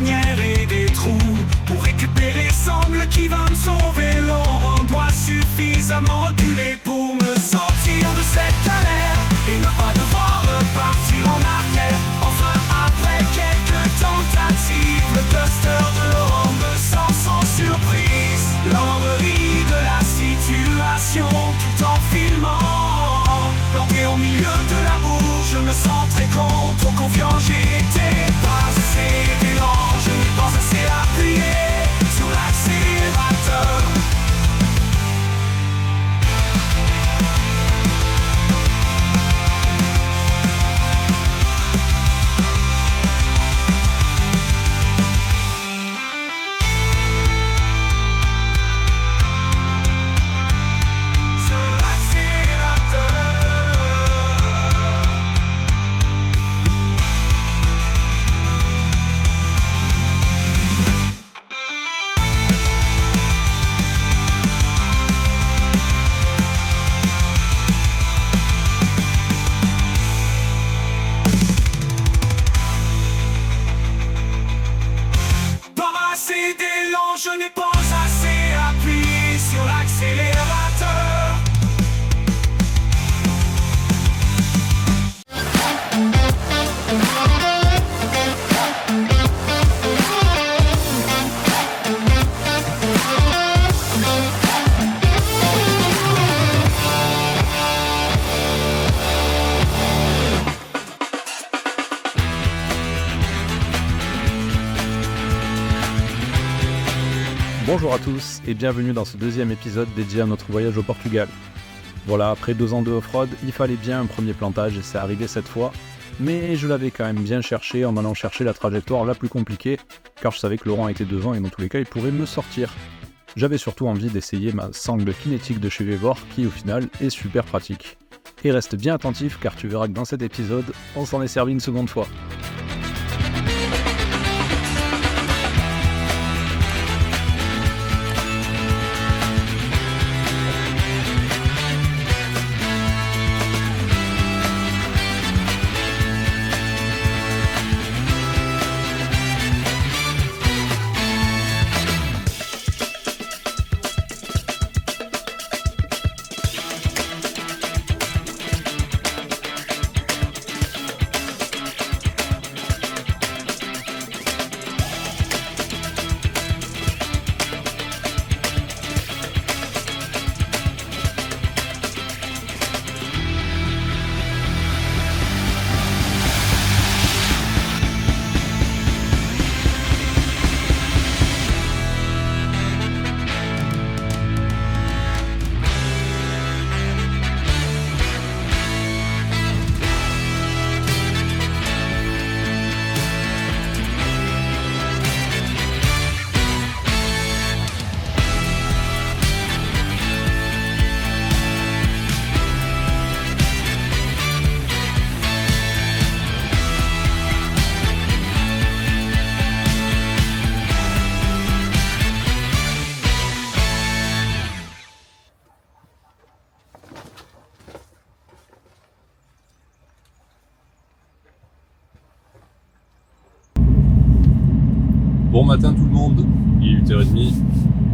ornières et des trous. Pour récupérer semble qui va me sauver. Laurent doit suffisamment reculer pour me sortir de cette galère et ne pas devoir repartir en arrière. Enfin après quelques tentatives, le cluster de Laurent me sort sans surprise l'envie de la situation tout en filmant. Planté au milieu de la boue, je me sens très con, trop confiant. J'ai été passé d'élan, je n'ai pas assez appuyé sur l'accélérateur. Je n'ai pas assez appuyé sur l'accélérateur. Bonjour à tous et bienvenue dans ce deuxième épisode dédié à notre voyage au Portugal. Voilà, après 2 ans de off-road, il fallait bien un premier plantage et c'est arrivé cette fois, mais je l'avais quand même bien cherché en allant chercher la trajectoire la plus compliquée, car je savais que Laurent était devant et dans tous les cas il pourrait me sortir. J'avais surtout envie d'essayer ma sangle kinétique de chez Vevor qui au final est super pratique. Et reste bien attentif car tu verras que dans cet épisode, on s'en est servi une seconde fois. Bon matin tout le monde, il est 8h30,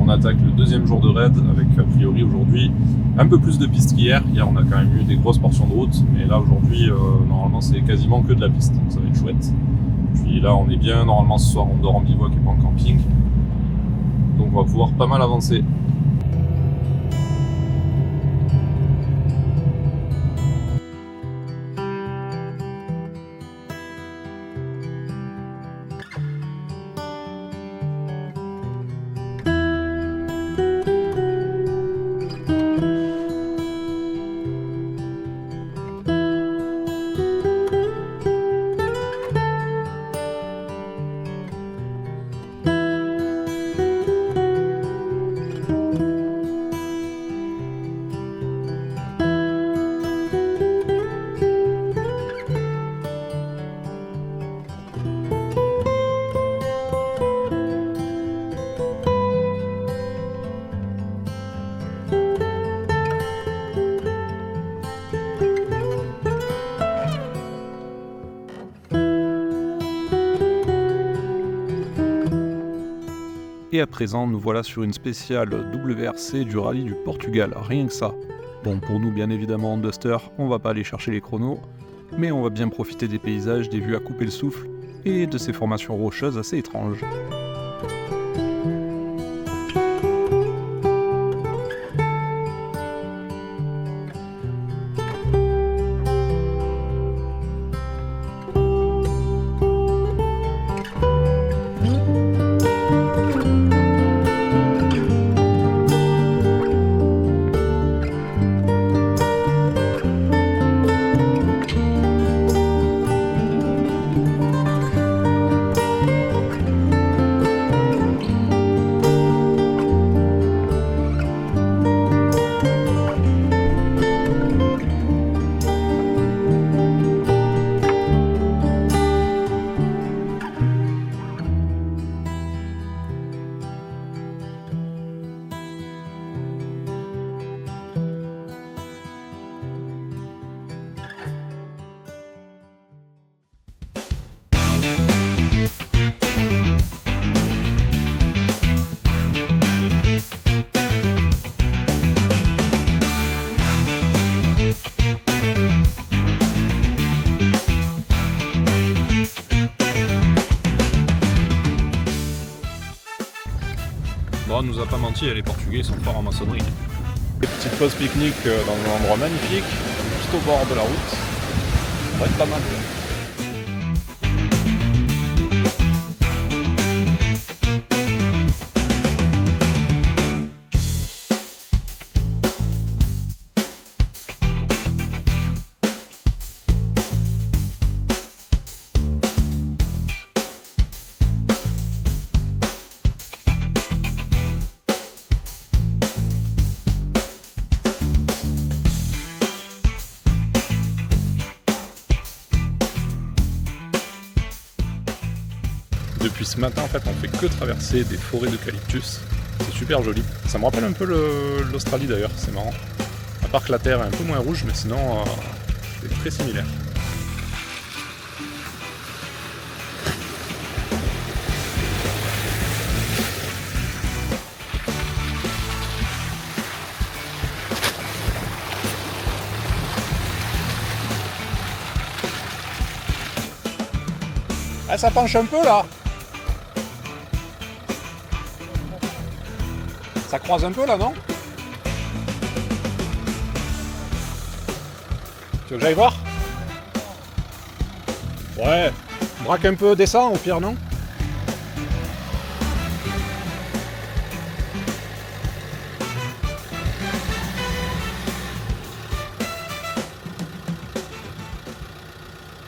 on attaque le deuxième jour de raid avec a priori aujourd'hui un peu plus de pistes qu'hier. Hier on a quand même eu des grosses portions de route, mais là aujourd'hui normalement c'est quasiment que de la piste, donc ça va être chouette. Puis là on est bien, normalement ce soir on dort en bivouac et pas en camping, donc on va pouvoir pas mal avancer. Et à présent, nous voilà sur une spéciale WRC du rallye du Portugal, rien que ça. Bon, pour nous, bien évidemment, en Duster, on va pas aller chercher les chronos, mais on va bien profiter des paysages, des vues à couper le souffle, et de ces formations rocheuses assez étranges. Bon, on nous a pas menti, les Portugais sont forts en maçonnerie. Des petites pauses pique-nique dans un endroit magnifique, juste au bord de la route. Ça va être pas mal. Depuis ce matin, en fait, on fait que traverser des forêts d'eucalyptus. C'est super joli. Ça me rappelle un peu l'Australie d'ailleurs, c'est marrant. À part que la terre est un peu moins rouge, mais sinon, c'est très similaire. Ah, ça penche un peu là. Ça croise un peu là, non? Tu veux que j'aille voir? Ouais, braque un peu, descend au pire, non?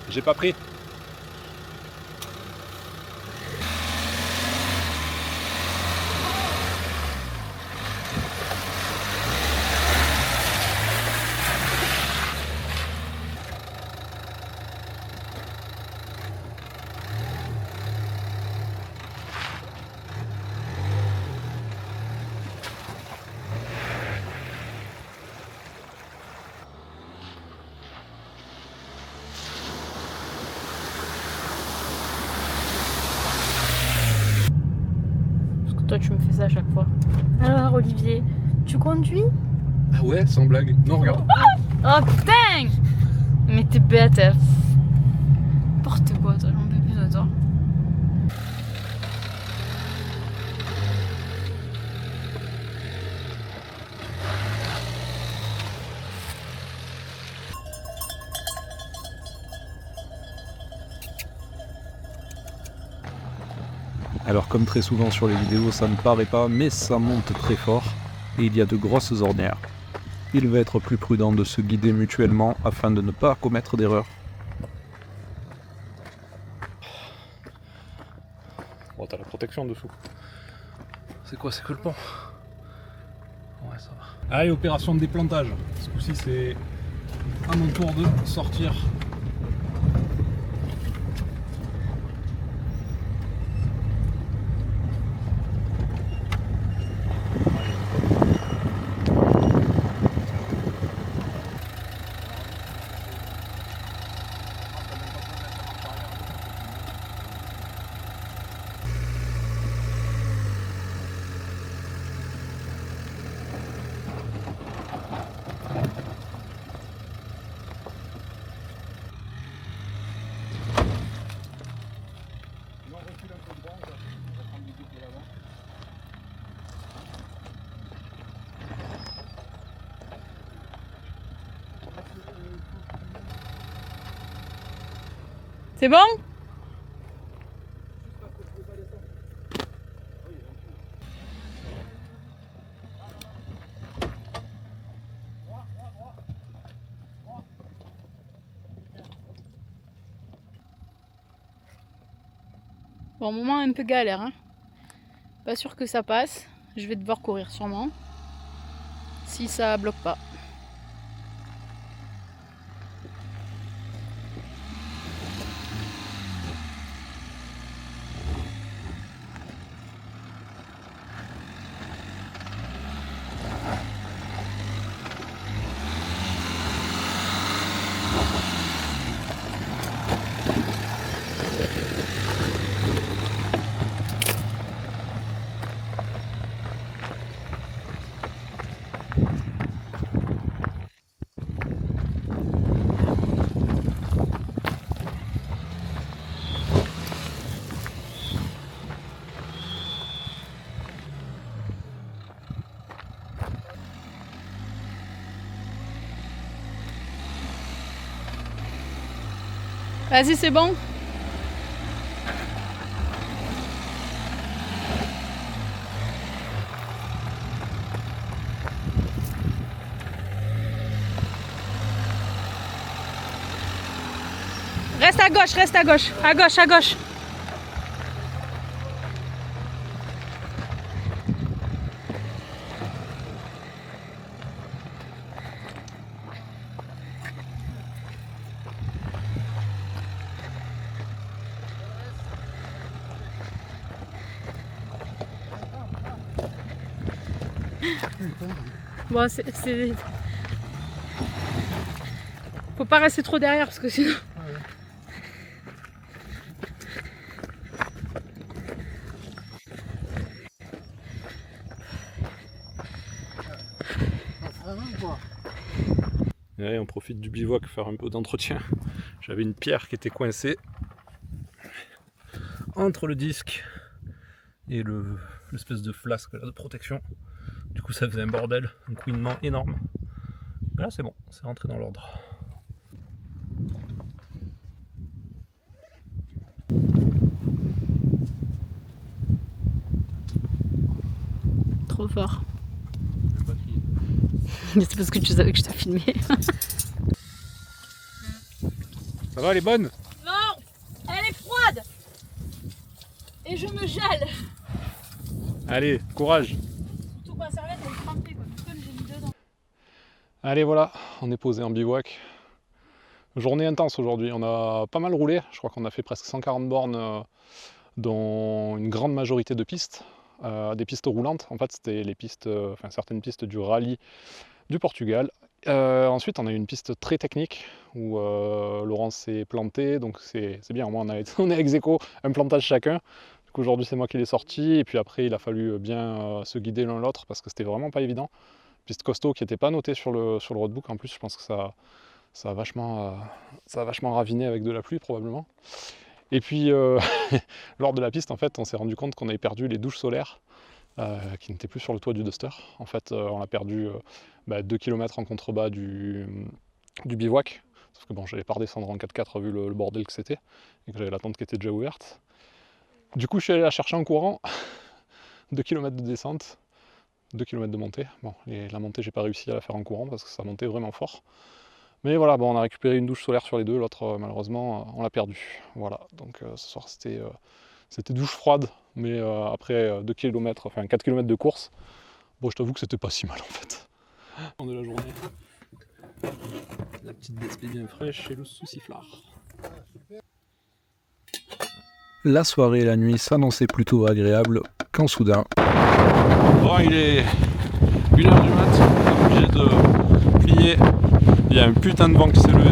J'ai pas pris. Toi, tu me fais ça à chaque fois. Alors, Olivier, tu conduis? Ah ouais, sans blague. Non, regarde. Oh putain! Mais t'es bête. Porte quoi, toi, j'en peux plus de toi. Alors comme très souvent sur les vidéos, ça ne paraît pas, mais ça monte très fort, et il y a de grosses ornières. Il va être plus prudent de se guider mutuellement afin de ne pas commettre d'erreur. Bon, t'as la protection dessous. C'est quoi, c'est que le pont? Ouais, ça va. Allez, opération de déplantage. Ce coup-ci, c'est à mon tour de sortir. C'est bon? Bon, moment un peu galère, hein. Pas sûr que ça passe. Je vais devoir courir sûrement. Si ça bloque pas. Vas-y, c'est bon. Reste à gauche, reste à gauche, à gauche, à gauche. Bon, c'est... Faut pas rester trop derrière parce que sinon... Et on profite du bivouac pour faire un peu d'entretien. J'avais une pierre qui était coincée entre le disque et l'espèce de flasque là, de protection. Du coup ça faisait un bordel, un couinement énorme. Mais là c'est bon, c'est rentré dans l'ordre. Trop fort. C'est parce que tu savais que je t'ai filmé. Ça va, elle est bonne? Non, elle est froide. Et je me gèle. Allez, courage. Surtout ma serviette elle est trempée quoi. Tout comme j'ai mis dedans. Allez voilà, on est posé en bivouac. Journée intense aujourd'hui, on a pas mal roulé. Je crois qu'on a fait presque 140 bornes, dont une grande majorité de pistes. Des pistes roulantes, en fait c'était les pistes, certaines pistes du rallye du Portugal. Ensuite on a eu une piste très technique où Laurence s'est planté, donc c'est bien, au moins on est ex aequo, un plantage chacun. Du coup aujourd'hui c'est moi qui l'ai sorti, et puis après il a fallu bien se guider l'un l'autre parce que c'était vraiment pas évident. Piste costaud qui n'était pas notée sur le roadbook, en plus je pense que ça a vachement raviné avec de la pluie probablement. Et puis, lors de la piste, en fait, on s'est rendu compte qu'on avait perdu les douches solaires qui n'étaient plus sur le toit du Duster. En fait, on a perdu 2 km en contrebas du bivouac. Sauf que bon, j'allais pas redescendre en 4x4 vu le bordel que c'était, et que j'avais la tente qui était déjà ouverte. Du coup, je suis allé la chercher en courant. 2 km de descente, 2 km de montée. Bon, la montée, j'ai pas réussi à la faire en courant parce que ça montait vraiment fort. Mais voilà, bon, on a récupéré une douche solaire sur les deux, l'autre malheureusement on l'a perdu. Voilà, donc ce soir c'était douche froide, mais après 2 km, enfin 4 km de course, bon je t'avoue que c'était pas si mal en fait. De la journée, la petite DSP bien fraîche et le sous-sifflard. La soirée et la nuit s'annonçaient plutôt agréables quand soudain... Bon, il est 1h du mat, on est obligé de plier. Il y a un putain de vent qui s'est levé.